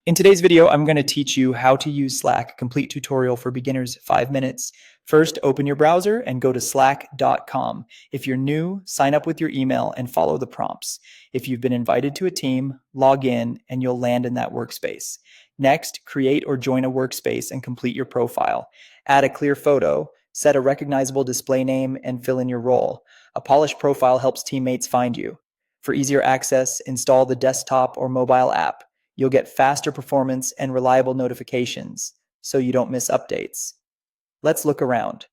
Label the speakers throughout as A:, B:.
A: In today's video, I'm going to teach you how to use Slack, complete tutorial for beginners, 5 minutes. First, open your browser and go to slack.com. If you're new, sign up with your email and follow the prompts. If you've been invited to a team, log in and you'll land in that workspace. Next, create or join a workspace and complete your profile. Add a clear photo, set a recognizable display name, and fill in your role. A polished profile helps teammates find you. For easier access, install the desktop or mobile app. You'll get faster performance and reliable notifications, so you don't miss updates. Let's look around.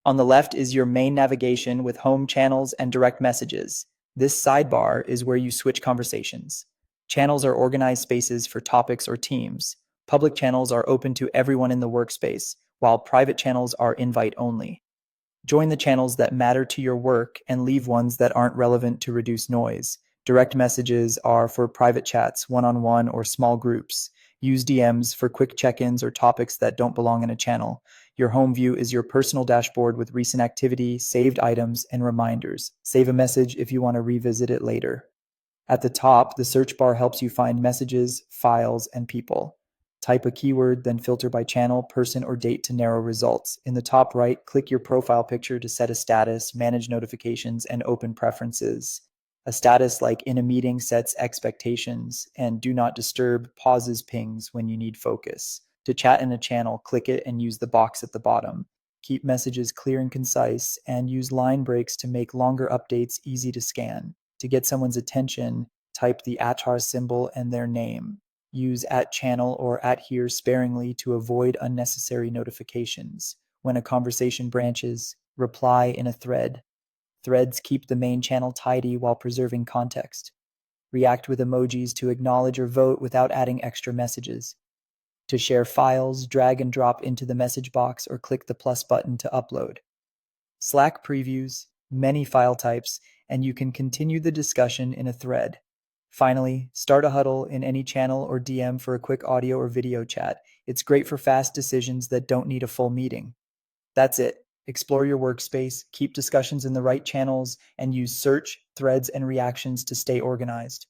A: On the left is your main navigation with home channels and direct messages. This sidebar is where you switch conversations. Channels are organized spaces for topics or teams. Public channels are open to everyone in the workspace, while private channels are invite only. Join the channels that matter to your work and leave ones that aren't relevant to reduce noise. Direct messages are for private chats, one-on-one, or small groups. Use DMs for quick check-ins or topics that don't belong in a channel. Your home view is your personal dashboard with recent activity, saved items, and reminders. Save a message if you want to revisit it later. At the top, the search bar helps you find messages, files, and people. Type a keyword, then filter by channel, person, or date to narrow results. In the top right, click your profile picture to set a status, manage notifications, and open preferences. A status like in a meeting sets expectations, and do not disturb pauses pings when you need focus. To chat in a channel, click it and use the box at the bottom. Keep messages clear and concise, and use line breaks to make longer updates easy to scan. To get someone's attention, type the @ symbol and their name. Use @channel or @here sparingly to avoid unnecessary notifications. When a conversation branches, reply in a thread. Threads keep the main channel tidy while preserving context. React with emojis to acknowledge or vote without adding extra messages. To share files, drag and drop into the message box or click the plus button to upload. Slack previews many file types, and you can continue the discussion in a thread. Finally, start a huddle in any channel or DM for a quick audio or video chat. It's great for fast decisions that don't need a full meeting. That's it. Explore your workspace, keep discussions in the right channels, and use search, threads, and reactions to stay organized.